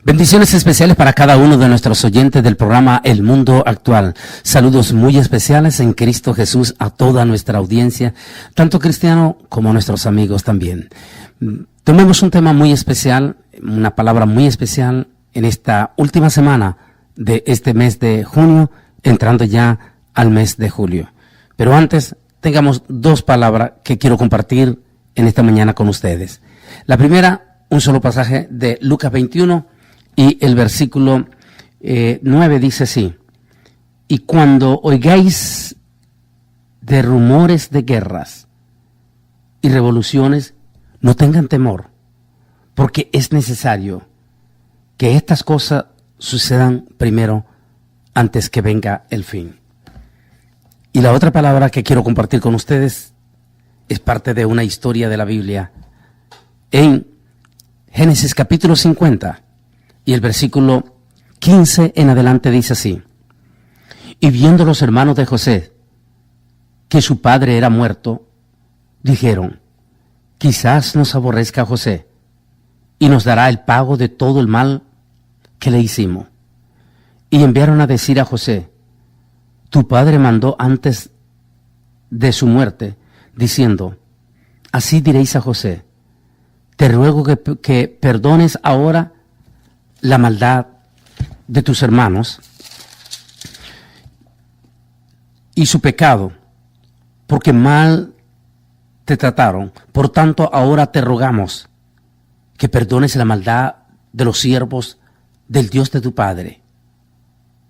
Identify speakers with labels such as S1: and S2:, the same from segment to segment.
S1: Bendiciones especiales para cada uno de nuestros oyentes del programa El Mundo Actual. Saludos muy especiales en Cristo Jesús a toda nuestra audiencia, tanto cristiano como a nuestros amigos también. Tomemos un tema muy especial, una palabra muy especial en esta última semana de este mes de junio, entrando ya al mes de julio. Pero antes, tengamos dos palabras que quiero compartir en esta mañana con ustedes. La primera, un solo pasaje de Lucas 21, y el versículo 9 dice así: y cuando oigáis de rumores de guerras y revoluciones, no tengan temor, porque es necesario que estas cosas sucedan primero antes que venga el fin. Y la otra palabra que quiero compartir con ustedes es parte de una historia de la Biblia. En Génesis capítulo 50 y el versículo 15 en adelante dice así: y viendo los hermanos de José que su padre era muerto, dijeron: quizás nos aborrezca José y nos dará el pago de todo el mal que le hicimos. Y enviaron a decir a José: tu padre mandó antes de su muerte, diciendo: así diréis a José, te ruego que perdones ahora la maldad de tus hermanos y su pecado, porque mal te trataron. Por tanto, ahora te rogamos que perdones la maldad de los siervos del Dios de tu padre.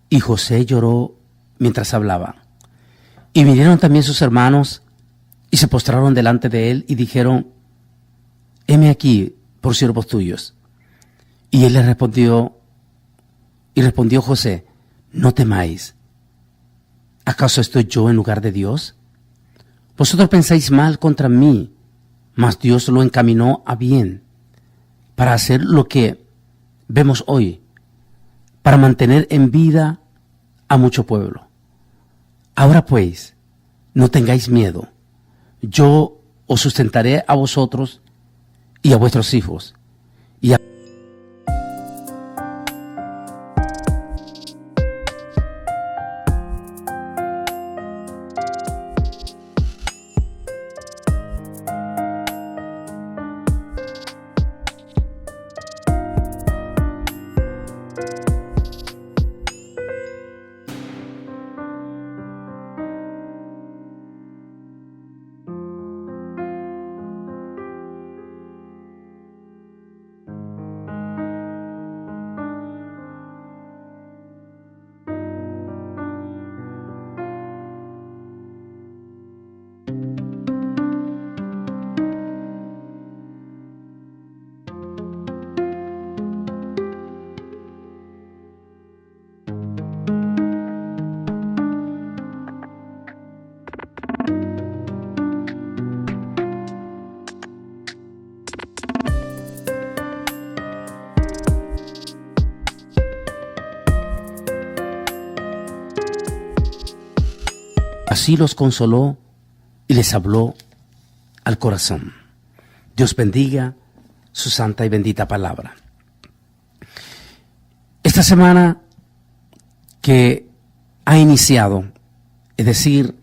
S1: Y José lloró mientras hablaba. Y vinieron también sus hermanos y se postraron delante de él y dijeron: heme aquí por siervos tuyos. Y él les respondió, José: no temáis. ¿Acaso estoy yo en lugar de Dios? Vosotros pensáis mal contra mí, mas Dios lo encaminó a bien, para hacer lo que vemos hoy, para mantener en vida a mucho pueblo. Ahora pues, no tengáis miedo. Yo os sustentaré a vosotros y a vuestros hijos. Así los consoló y les habló al corazón. Dios bendiga su santa y bendita palabra. Esta semana que ha iniciado, es decir,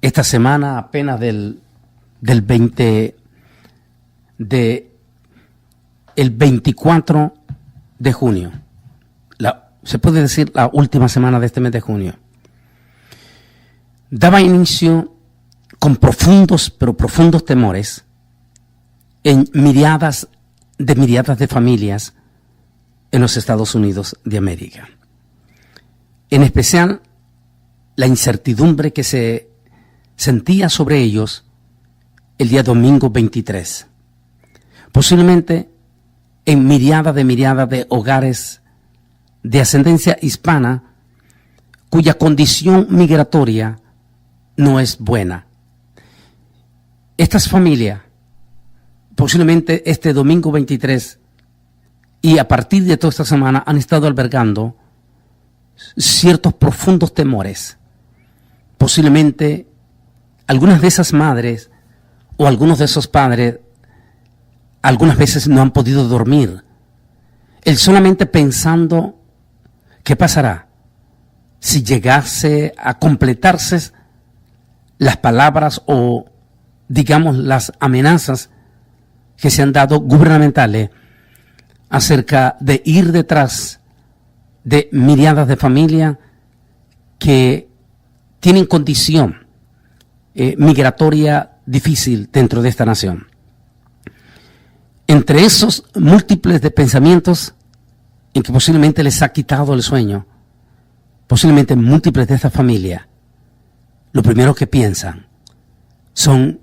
S1: esta semana apenas el 24 de junio, se puede decir la última semana de este mes de junio, daba inicio con profundos temores en miriadas de familias en los Estados Unidos de América. En especial, la incertidumbre que se sentía sobre ellos el día domingo 23. Posiblemente en miriada de hogares de ascendencia hispana cuya condición migratoria no es buena. Estas familias, posiblemente este domingo 23 y a partir de toda esta semana, han estado albergando ciertos profundos temores. Posiblemente algunas de esas madres o algunos de esos padres algunas veces no han podido dormir el solamente pensando qué pasará si llegase a completarse las palabras o, digamos, las amenazas que se han dado gubernamentales acerca de ir detrás de miriadas de familias que tienen condición migratoria difícil dentro de esta nación. Entre esos múltiples de pensamientos en que posiblemente les ha quitado el sueño, posiblemente múltiples de estas familias, lo primero que piensan son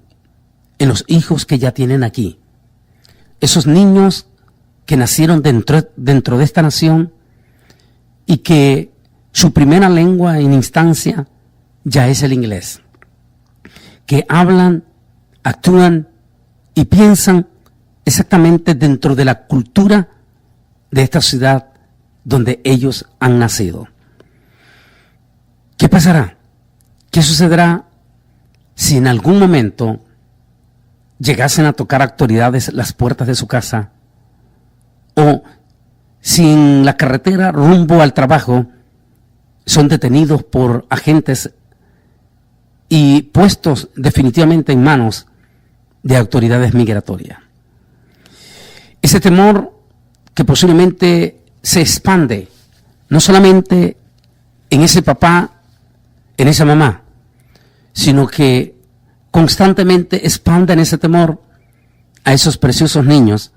S1: en los hijos que ya tienen aquí. Esos niños que nacieron dentro de esta nación y que su primera lengua en instancia ya es el inglés. Que hablan, actúan y piensan exactamente dentro de la cultura de esta ciudad donde ellos han nacido. ¿Qué pasará? ¿Qué sucederá si en algún momento llegasen a tocar autoridades las puertas de su casa? O si en la carretera rumbo al trabajo son detenidos por agentes y puestos definitivamente en manos de autoridades migratorias. Ese temor que posiblemente se expande, no solamente en ese papá, en esa mamá, sino que constantemente expande en ese temor a esos preciosos niños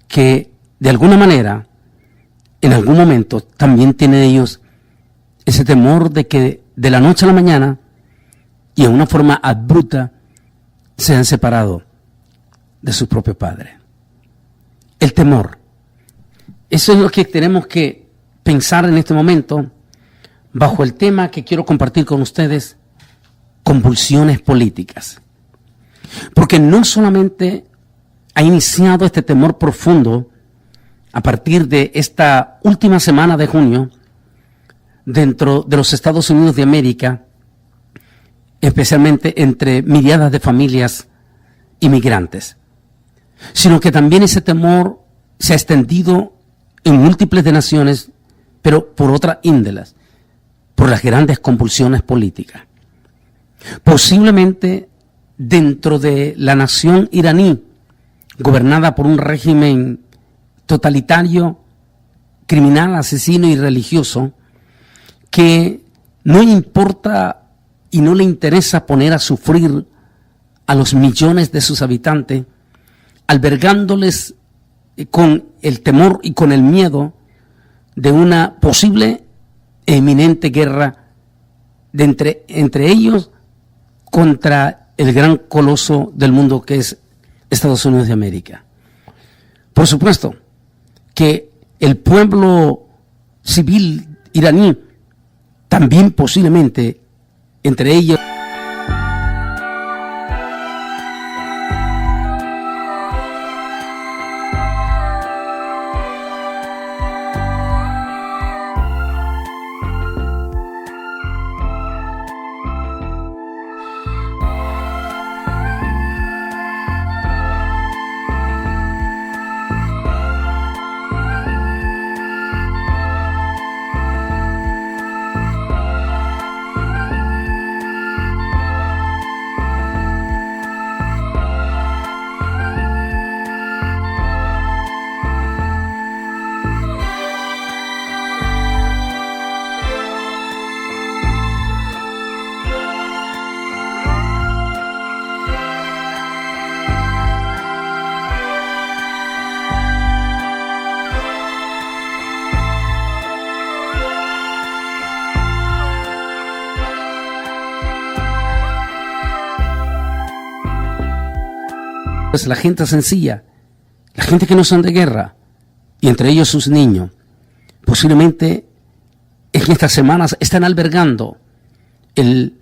S1: que de alguna manera, en algún momento, también tienen ellos ese temor de que de la noche a la mañana y en una forma abrupta se han separado de su propio padre. El temor. Eso es lo que tenemos que pensar en este momento bajo el tema que quiero compartir con ustedes, convulsiones políticas. Porque no solamente ha iniciado este temor profundo a partir de esta última semana de junio dentro de los Estados Unidos de América, especialmente entre miriadas de familias inmigrantes, sino que también ese temor se ha extendido en múltiples de naciones, pero por otras índoles, por las grandes convulsiones políticas. Posiblemente dentro de la nación iraní, gobernada por un régimen totalitario, criminal, asesino y religioso, que no importa y no le interesa poner a sufrir a los millones de sus habitantes, albergándoles con el temor y con el miedo de una posible e inminente guerra entre ellos contra el gran coloso del mundo que es Estados Unidos de América. Por supuesto que el pueblo civil iraní también posiblemente entre ellos la gente sencilla, la gente que no son de guerra, y entre ellos sus niños, posiblemente en estas semanas están albergando el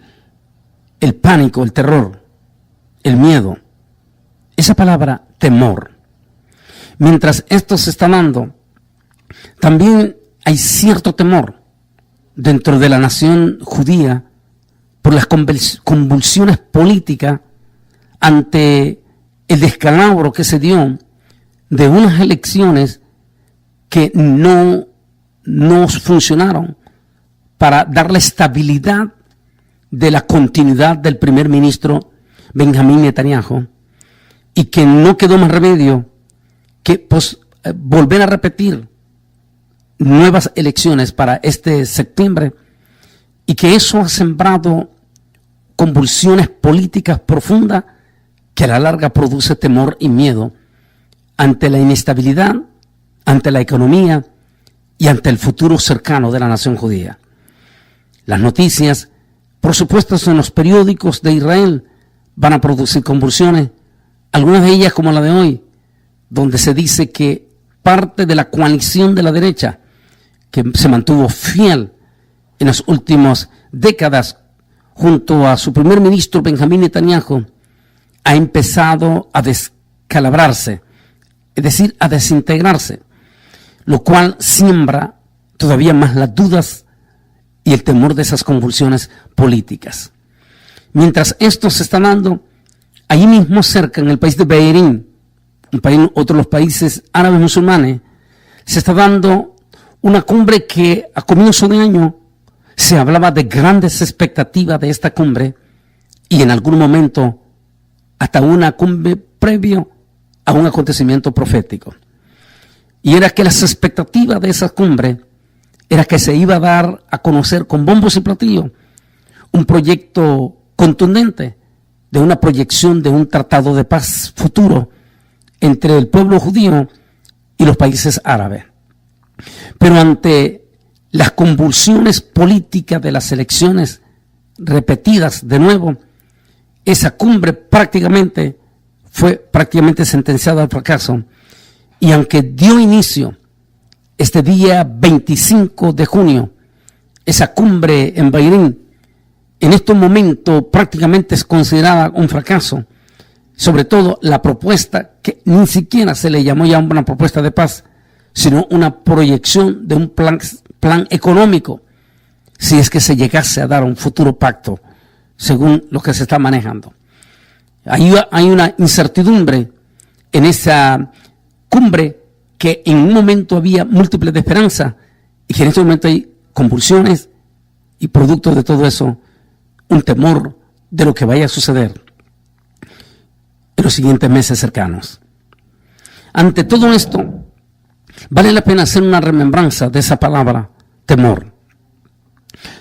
S1: pánico, el terror, el miedo. Esa palabra, temor. Mientras esto se está dando, también hay cierto temor dentro de la nación judía por las convulsiones políticas ante el descalabro que se dio de unas elecciones que no funcionaron para dar la estabilidad de la continuidad del primer ministro Benjamín Netanyahu, y que no quedó más remedio que volver a repetir nuevas elecciones para este septiembre, y que eso ha sembrado convulsiones políticas profundas que a la larga produce temor y miedo ante la inestabilidad, ante la economía y ante el futuro cercano de la nación judía. Las noticias, por supuesto, en los periódicos de Israel van a producir convulsiones, algunas de ellas como la de hoy, donde se dice que parte de la coalición de la derecha, que se mantuvo fiel en las últimas décadas junto a su primer ministro Benjamín Netanyahu, ha empezado a descalabrarse, es decir, a desintegrarse, lo cual siembra todavía más las dudas y el temor de esas convulsiones políticas. Mientras esto se está dando, allí mismo cerca, en el país de Bahrein, otro de los países árabes musulmanes, se está dando una cumbre que a comienzo de año se hablaba de grandes expectativas de esta cumbre, y en algún momento hasta una cumbre previo a un acontecimiento profético. Y era que las expectativas de esa cumbre era que se iba a dar a conocer con bombos y platillos un proyecto contundente de una proyección de un tratado de paz futuro entre el pueblo judío y los países árabes. Pero ante las convulsiones políticas de las elecciones repetidas de nuevo, esa cumbre fue prácticamente sentenciada al fracaso. Y aunque dio inicio este día 25 de junio, esa cumbre en Bahrein, en estos momentos prácticamente es considerada un fracaso. Sobre todo la propuesta, que ni siquiera se le llamó ya una propuesta de paz, sino una proyección de un plan económico, si es que se llegase a dar un futuro pacto, según lo que se está manejando. Hay una incertidumbre en esa cumbre, que en un momento había múltiples de esperanza, y que en este momento hay convulsiones, y producto de todo eso, un temor de lo que vaya a suceder en los siguientes meses cercanos. Ante todo esto, vale la pena hacer una remembranza de esa palabra, temor.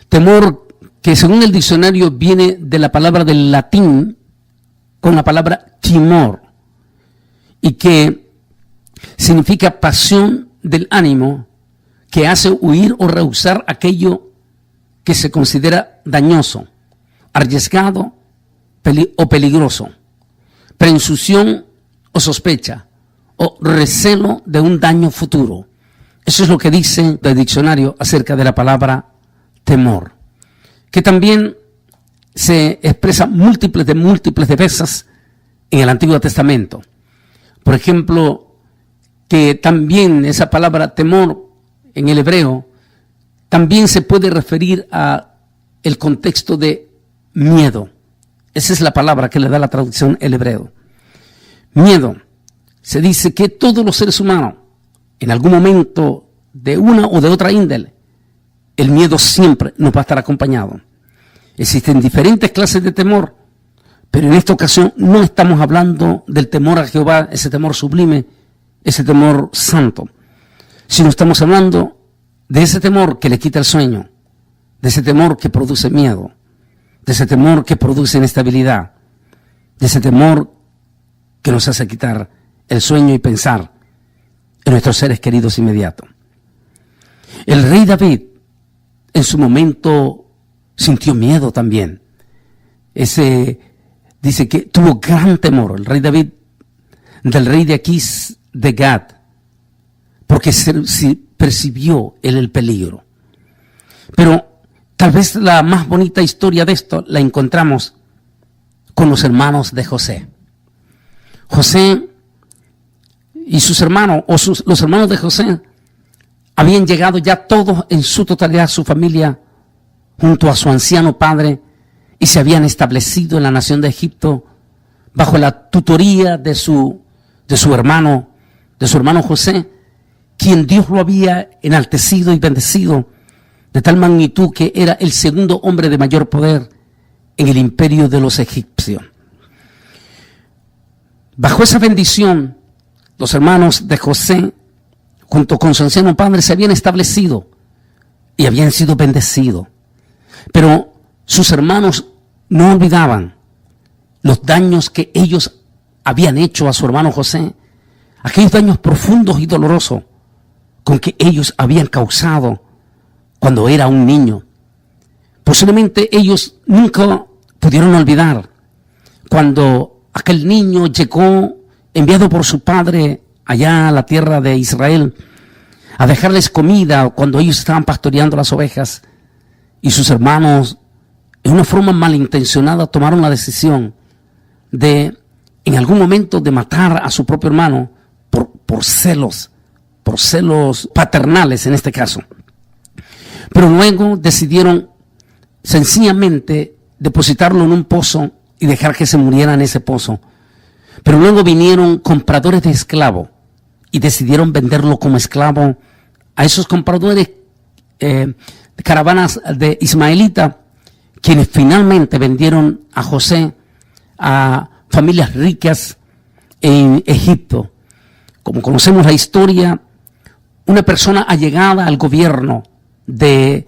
S1: Temor que según el diccionario viene de la palabra del latín con la palabra timor, y que significa pasión del ánimo que hace huir o rehusar aquello que se considera dañoso, arriesgado o peligroso, presunción o sospecha, o recelo de un daño futuro. Eso es lo que dice el diccionario acerca de la palabra temor, que también se expresa múltiples de veces en el Antiguo Testamento. Por ejemplo, que también esa palabra temor en el hebreo también se puede referir a el contexto de miedo. Esa es la palabra que le da la traducción el hebreo. Miedo. Se dice que todos los seres humanos, en algún momento de una o de otra índole, el miedo siempre nos va a estar acompañado. Existen diferentes clases de temor, pero en esta ocasión no estamos hablando del temor a Jehová, ese temor sublime, ese temor santo, sino estamos hablando de ese temor que le quita el sueño, de ese temor que produce miedo, de ese temor que produce inestabilidad, de ese temor que nos hace quitar el sueño y pensar en nuestros seres queridos inmediatos. El rey David en su momento sintió miedo también. Dice que tuvo gran temor el rey David del rey de Aquís de Gad, porque percibió él el peligro. Pero tal vez la más bonita historia de esto la encontramos con los hermanos de José. José y sus hermanos, los hermanos de José, habían llegado ya todos en su totalidad, su familia, junto a su anciano padre, y se habían establecido en la nación de Egipto bajo la tutoría de su hermano José, quien Dios lo había enaltecido y bendecido de tal magnitud que era el segundo hombre de mayor poder en el imperio de los egipcios. Bajo esa bendición, los hermanos de José, junto con su anciano padre, se habían establecido y habían sido bendecidos. Pero sus hermanos no olvidaban los daños que ellos habían hecho a su hermano José, aquellos daños profundos y dolorosos con que ellos habían causado cuando era un niño. Posiblemente ellos nunca pudieron olvidar cuando aquel niño llegó enviado por su padre allá a la tierra de Israel a dejarles comida cuando ellos estaban pastoreando las ovejas, y sus hermanos en una forma malintencionada tomaron la decisión de en algún momento de matar a su propio hermano por celos paternales en este caso. Pero luego decidieron sencillamente depositarlo en un pozo y dejar que se muriera en ese pozo. Pero luego vinieron compradores de esclavos y decidieron venderlo como esclavo a esos compradores de caravanas de ismaelitas, quienes finalmente vendieron a José a familias ricas en Egipto. Como conocemos la historia, una persona allegada al gobierno de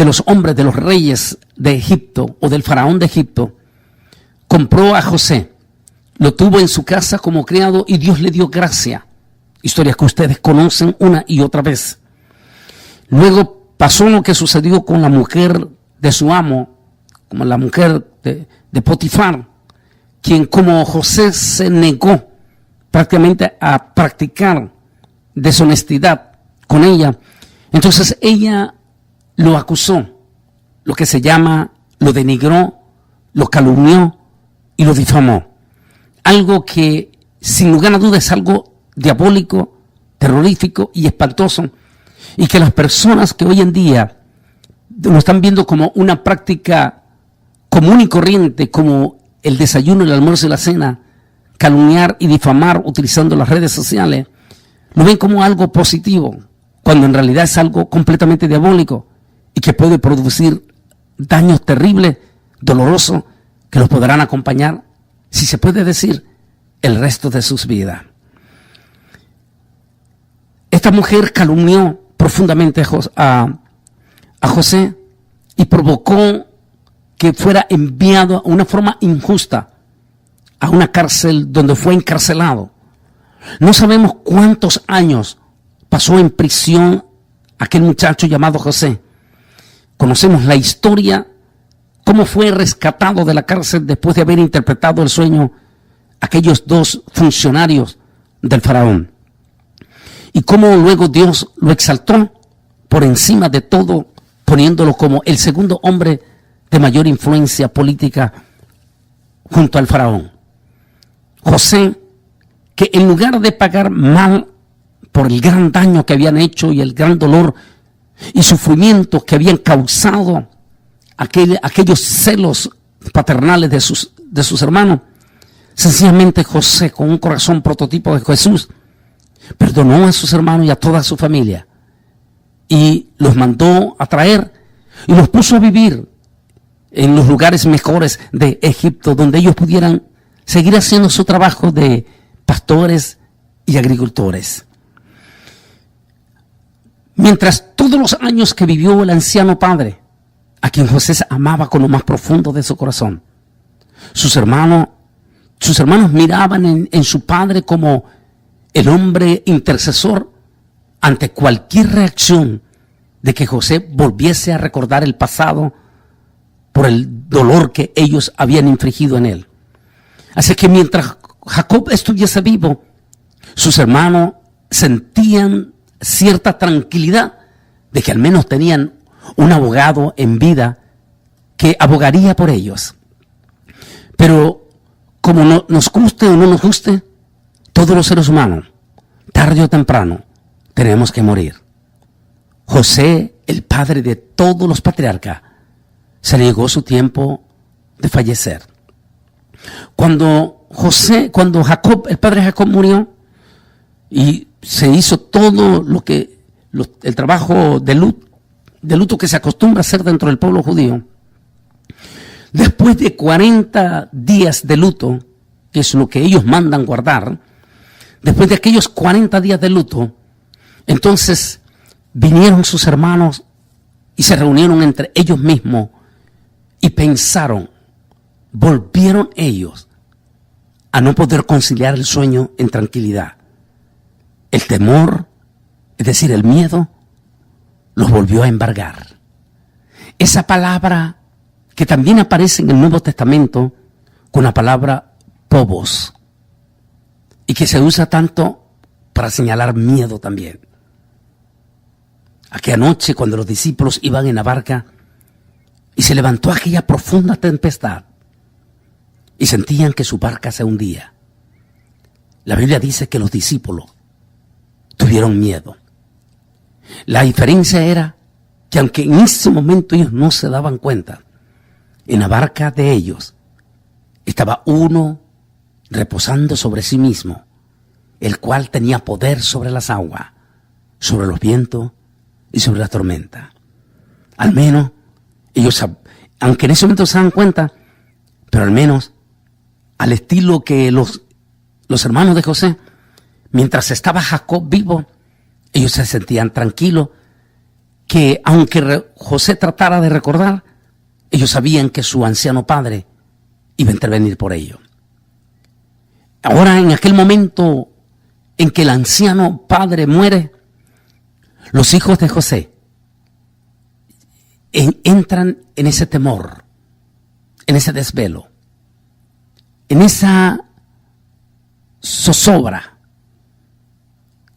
S1: los hombres, de los reyes de Egipto o del faraón de Egipto, compró a José, lo tuvo en su casa como criado y Dios le dio gracia. Historias que ustedes conocen una y otra vez. Luego pasó lo que sucedió con la mujer de su amo, como la mujer de Potifar, quien como José se negó prácticamente a practicar deshonestidad con ella, entonces ella lo acusó, lo que se llama, lo denigró, lo calumnió y lo difamó. Algo que sin lugar a dudas es algo diabólico, terrorífico y espantoso, y que las personas que hoy en día lo están viendo como una práctica común y corriente, como el desayuno, el almuerzo y la cena, calumniar y difamar utilizando las redes sociales, lo ven como algo positivo, cuando en realidad es algo completamente diabólico y que puede producir daños terribles, dolorosos, que los podrán acompañar, si se puede decir, el resto de sus vidas. Esta mujer calumnió profundamente a José y provocó que fuera enviado a una forma injusta a una cárcel donde fue encarcelado. No sabemos cuántos años pasó en prisión aquel muchacho llamado José. Conocemos la historia, cómo fue rescatado de la cárcel después de haber interpretado el sueño aquellos dos funcionarios del faraón. Y cómo luego Dios lo exaltó por encima de todo, poniéndolo como el segundo hombre de mayor influencia política junto al faraón. José, que en lugar de pagar mal por el gran daño que habían hecho y el gran dolor y sufrimiento que habían causado aquellos celos paternales de sus hermanos, sencillamente José, con un corazón prototipo de Jesús, perdonó a sus hermanos y a toda su familia y los mandó a traer y los puso a vivir en los lugares mejores de Egipto, donde ellos pudieran seguir haciendo su trabajo de pastores y agricultores. Mientras todos los años que vivió el anciano padre, a quien José amaba con lo más profundo de su corazón, sus hermanos miraban en su padre como el hombre intercesor ante cualquier reacción de que José volviese a recordar el pasado por el dolor que ellos habían infligido en él. Así que mientras Jacob estuviese vivo, sus hermanos sentían cierta tranquilidad de que al menos tenían un abogado en vida que abogaría por ellos. Pero como no nos guste o no nos guste, todos los seres humanos, tarde o temprano, tenemos que morir. José, el padre de todos los patriarcas, se le llegó su tiempo de fallecer. Cuando Jacob, el padre de Jacob, murió, y se hizo todo el trabajo de luto que se acostumbra a hacer dentro del pueblo judío. Después de 40 días de luto, que es lo que ellos mandan guardar, después de aquellos 40 días de luto, entonces vinieron sus hermanos y se reunieron entre ellos mismos y pensaron, volvieron ellos a no poder conciliar el sueño en tranquilidad. El temor, es decir, el miedo, los volvió a embargar. Esa palabra que también aparece en el Nuevo Testamento con la palabra phobos y que se usa tanto para señalar miedo también. Aquella noche cuando los discípulos iban en la barca y se levantó aquella profunda tempestad y sentían que su barca se hundía. La Biblia dice que los discípulos tuvieron miedo. La diferencia era que aunque en ese momento ellos no se daban cuenta, en la barca de ellos estaba uno reposando sobre sí mismo, el cual tenía poder sobre las aguas, sobre los vientos y sobre la tormenta. Al menos ellos, aunque en ese momento se dan cuenta, pero al menos al estilo que los hermanos de José, mientras estaba Jacob vivo, ellos se sentían tranquilos, que aunque José tratara de recordar, ellos sabían que su anciano padre iba a intervenir por ellos. Ahora, en aquel momento en que el anciano padre muere, los hijos de José entran en ese temor, en ese desvelo, en esa zozobra.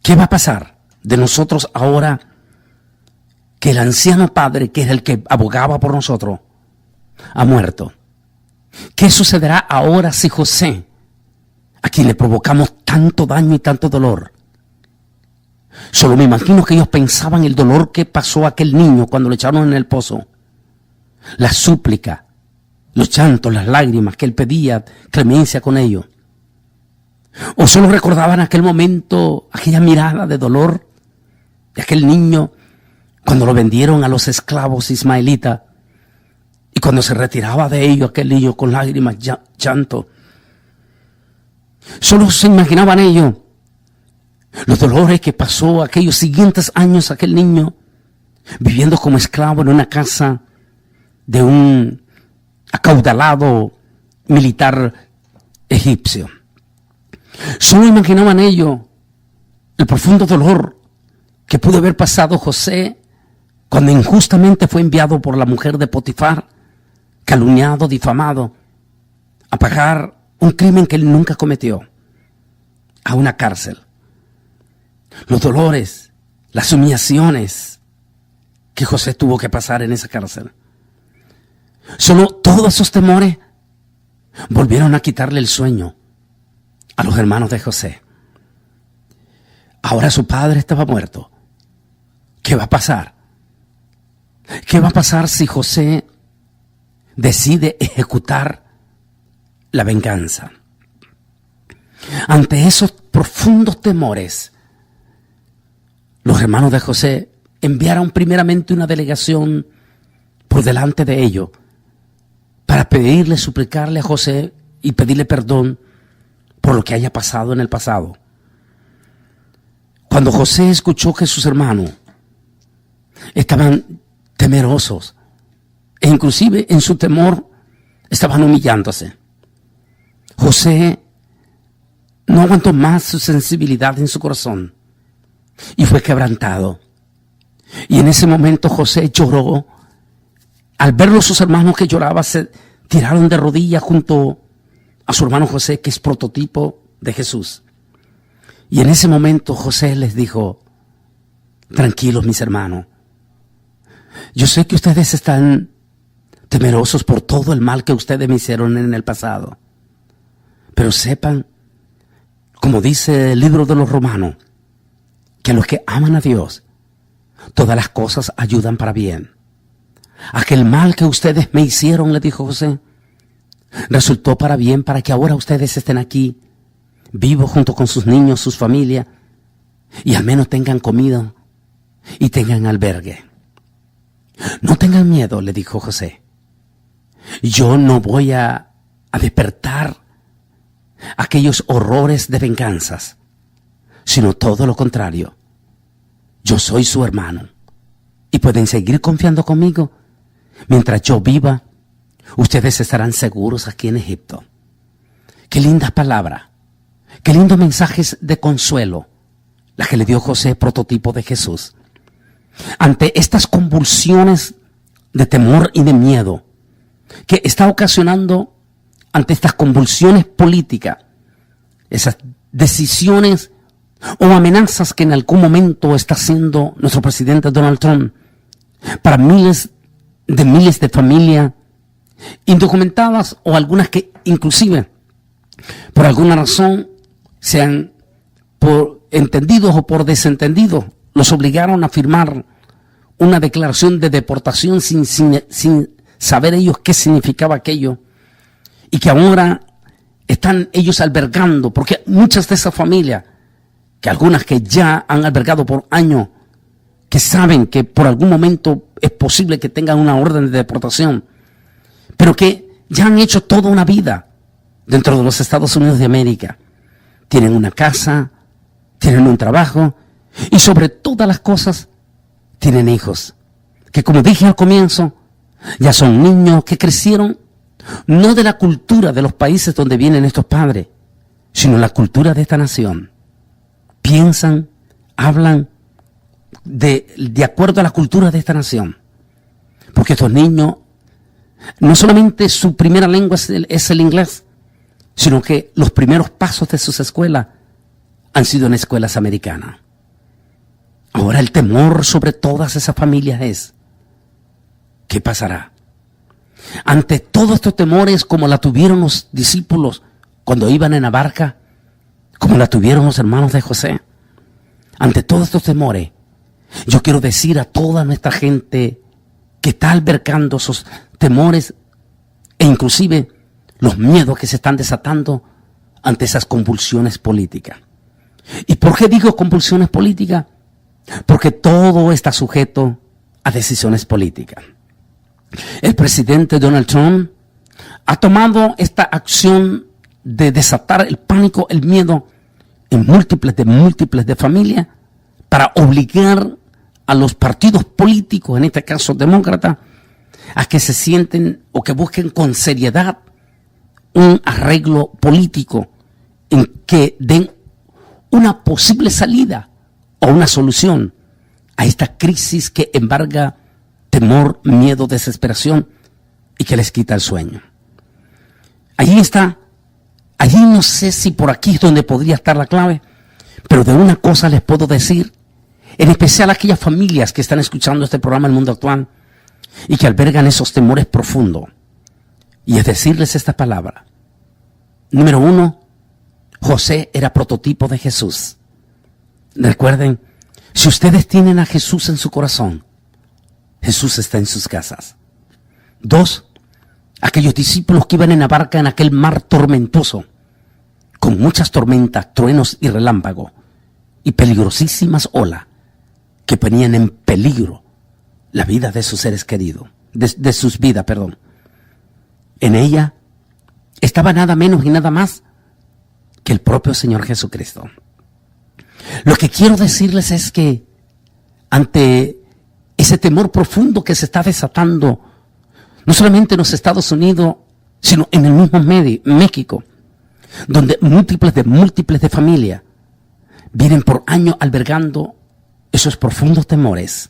S1: ¿Qué va a pasar de nosotros ahora que el anciano padre, que es el que abogaba por nosotros, ha muerto? ¿Qué sucederá ahora si José, a quien le provocamos tanto daño y tanto dolor? Solo me imagino que ellos pensaban el dolor que pasó a aquel niño cuando lo echaron en el pozo. La súplica, los llantos, las lágrimas que él pedía clemencia con ellos. O solo recordaban aquel momento, aquella mirada de dolor de aquel niño cuando lo vendieron a los esclavos ismaelitas y cuando se retiraba de ellos aquel niño con lágrimas, llanto. Solo se imaginaban ellos los dolores que pasó aquellos siguientes años aquel niño viviendo como esclavo en una casa de un acaudalado militar egipcio. Solo imaginaban ellos el profundo dolor que pudo haber pasado José cuando injustamente fue enviado por la mujer de Potifar, calumniado, difamado, a pagar un crimen que él nunca cometió, a una cárcel. Los dolores, las humillaciones que José tuvo que pasar en esa cárcel. Solo todos esos temores volvieron a quitarle el sueño a los hermanos de José. Ahora su padre estaba muerto. ¿Qué va a pasar? ¿Qué va a pasar si José decide ejecutar la venganza? Ante esos profundos temores, los hermanos de José enviaron primeramente una delegación por delante de ellos para pedirle, suplicarle a José y pedirle perdón por lo que haya pasado en el pasado. Cuando José escuchó que sus hermanos estaban temerosos e inclusive en su temor estaban humillándose, José no aguantó más su sensibilidad en su corazón y fue quebrantado. Y en ese momento José lloró. Al verlo sus hermanos que lloraban, se tiraron de rodillas junto a su hermano José, que es prototipo de Jesús. Y en ese momento José les dijo: tranquilos, mis hermanos, yo sé que ustedes están temerosos por todo el mal que ustedes me hicieron en el pasado, pero sepan, como dice el libro de los Romanos, que a los que aman a Dios, todas las cosas ayudan para bien. Aquel mal que ustedes me hicieron, le dijo José, resultó para bien, para que ahora ustedes estén aquí, vivos junto con sus niños, sus familias, y al menos tengan comida y tengan albergue. No tengan miedo, le dijo José. Yo no voy a despertar aquellos horrores de venganzas, sino todo lo contrario. Yo soy su hermano y pueden seguir confiando conmigo. Mientras yo viva, ustedes estarán seguros aquí en Egipto. Qué lindas palabras, qué lindos mensajes de consuelo, la que le dio José, prototipo de Jesús. Ante estas convulsiones de temor y de miedo que está ocasionando, ante estas convulsiones políticas, esas decisiones o amenazas que en algún momento está haciendo nuestro presidente Donald Trump para miles de familias indocumentadas, o algunas que inclusive por alguna razón sean por entendidos o por desentendidos, los obligaron a firmar una declaración de deportación sin saber ellos qué significaba aquello, y que ahora están ellos albergando, porque muchas de esas familias, que algunas que ya han albergado por años, que saben que por algún momento es posible que tengan una orden de deportación, pero que ya han hecho toda una vida dentro de los Estados Unidos de América. Tienen una casa, tienen un trabajo y sobre todas las cosas tienen hijos, que como dije al comienzo, ya son niños que crecieron no de la cultura de los países donde vienen estos padres, sino la cultura de esta nación. Piensan, hablan de acuerdo a la cultura de esta nación. Porque estos niños, no solamente su primera lengua es el inglés, sino que los primeros pasos de sus escuelas han sido en escuelas americanas. Ahora el temor sobre todas esas familias es, ¿qué pasará? Ante todos estos temores, como la tuvieron los discípulos cuando iban en la barca, como la tuvieron los hermanos de José, ante todos estos temores, yo quiero decir a toda nuestra gente que está albergando esos temores e inclusive los miedos que se están desatando ante esas convulsiones políticas. ¿Y por qué digo convulsiones políticas? Porque todo está sujeto a decisiones políticas. El presidente Donald Trump ha tomado esta acción de desatar el pánico, el miedo en múltiples de familias, para obligar a los partidos políticos, en este caso demócratas, a que se sienten o que busquen con seriedad un arreglo político en que den una posible salida o una solución a esta crisis que embarga temor, miedo, desesperación y que les quita el sueño. Allí está, allí no sé si por aquí es donde podría estar la clave, pero de una cosa les puedo decir, en especial a aquellas familias que están escuchando este programa El Mundo Actual y que albergan esos temores profundos, y es decirles esta palabra. Número 1, José era prototipo de Jesús. Recuerden, si ustedes tienen a Jesús en su corazón, Jesús está en sus casas. 2, aquellos discípulos que iban en la barca en aquel mar tormentoso, con muchas tormentas, truenos y relámpagos, y peligrosísimas olas, que ponían en peligro la vida de sus seres queridos, de sus vidas, perdón. En ella estaba nada menos y nada más que el propio Señor Jesucristo. Lo que quiero decirles es que ante ese temor profundo que se está desatando, no solamente en los Estados Unidos, sino en el mismo México, donde múltiples de familias vienen por años albergando esos profundos temores,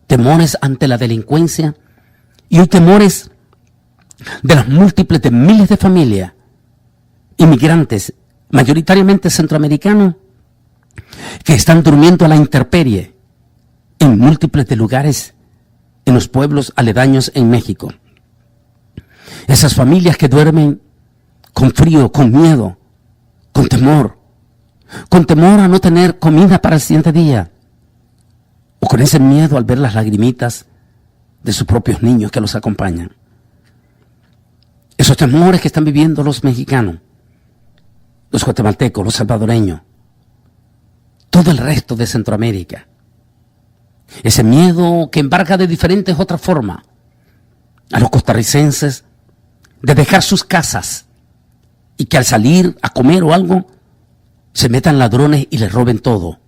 S1: temores ante la delincuencia y hoy temores de las múltiples de miles de familias, inmigrantes, mayoritariamente centroamericanos, que están durmiendo a la intemperie en múltiples de lugares en los pueblos aledaños en México. Esas familias que duermen con frío, con miedo, con temor a no tener comida para el siguiente día, o con ese miedo al ver las lagrimitas de sus propios niños que los acompañan. Esos temores que están viviendo los mexicanos, los guatemaltecos, los salvadoreños, todo el resto de Centroamérica. Ese miedo que embarga de diferentes otras formas a los costarricenses de dejar sus casas y que al salir a comer o algo se metan ladrones y les roben todo.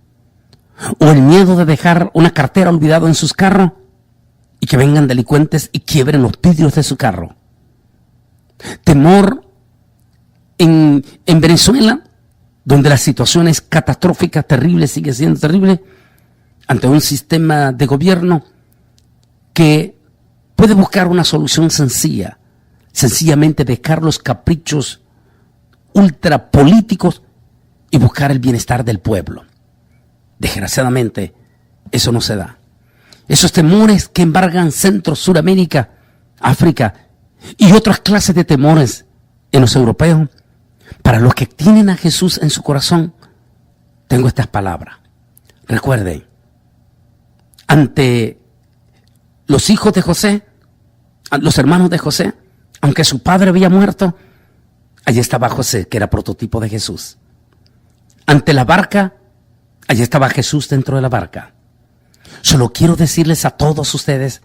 S1: O el miedo de dejar una cartera olvidada en sus carros y que vengan delincuentes y quiebren los vidrios de su carro. Temor en Venezuela, donde la situación es catastrófica, terrible, sigue siendo terrible, ante un sistema de gobierno que puede buscar una solución sencilla, sencillamente dejar los caprichos ultrapolíticos y buscar el bienestar del pueblo. Desgraciadamente, eso no se da. Esos temores que embargan Centro, Suramérica, África y otras clases de temores en los europeos, para los que tienen a Jesús en su corazón, tengo estas palabras. Recuerden, ante los hijos de José, los hermanos de José, aunque su padre había muerto, allí estaba José, que era prototipo de Jesús. Ante la barca, allí estaba Jesús dentro de la barca. Solo quiero decirles a todos ustedes,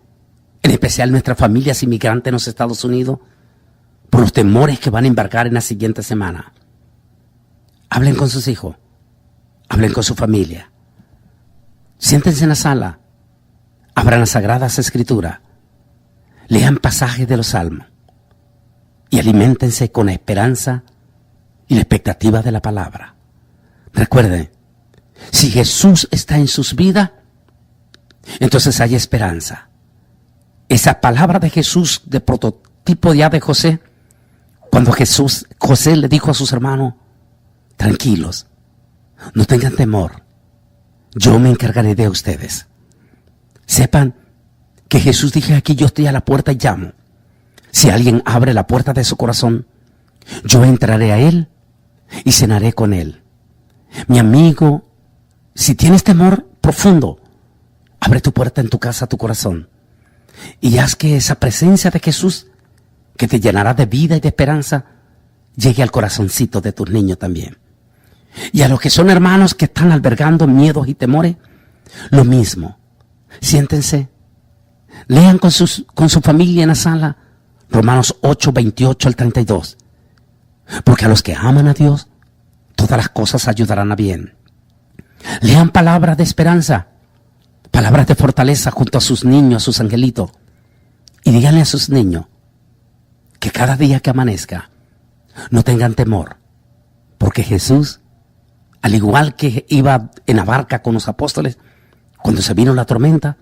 S1: en especial nuestras familias inmigrantes en los Estados Unidos, por los temores que van a embarcar en la siguiente semana. Hablen con sus hijos, hablen con su familia. Siéntense en la sala, abran las Sagradas Escrituras, lean pasajes de los Salmos y aliméntense con la esperanza y la expectativa de la palabra. Recuerden, si Jesús está en sus vidas, entonces hay esperanza. Esa palabra de Jesús, de prototipo ya de José, cuando José le dijo a sus hermanos, tranquilos, no tengan temor, yo me encargaré de ustedes. Sepan que Jesús dijo aquí, yo estoy a la puerta y llamo. Si alguien abre la puerta de su corazón, yo entraré a él y cenaré con él. Mi amigo, si tienes temor profundo, abre tu puerta en tu casa, tu corazón, y haz que esa presencia de Jesús, que te llenará de vida y de esperanza, llegue al corazoncito de tus niños también. Y a los que son hermanos que están albergando miedos y temores, lo mismo. Siéntense, lean con su familia en la sala Romanos 8, 28 al 32. Porque a los que aman a Dios, todas las cosas ayudarán a bien. Lean palabras de esperanza, palabras de fortaleza junto a sus niños, a sus angelitos. Y díganle a sus niños que cada día que amanezca no tengan temor, porque Jesús, al igual que iba en la barca con los apóstoles, cuando se vino la tormenta,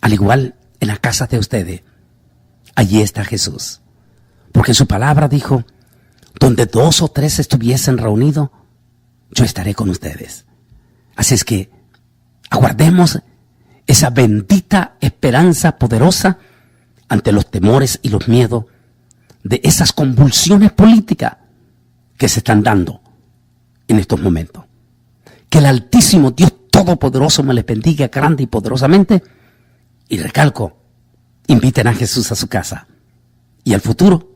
S1: al igual en la casa de ustedes, allí está Jesús. Porque su palabra dijo, donde 2 o 3 estuviesen reunidos, yo estaré con ustedes. Así es que aguardemos esa bendita esperanza poderosa ante los temores y los miedos de esas convulsiones políticas que se están dando en estos momentos. Que el Altísimo Dios Todopoderoso me les bendiga grande y poderosamente. Y recalco, inviten a Jesús a su casa y al futuro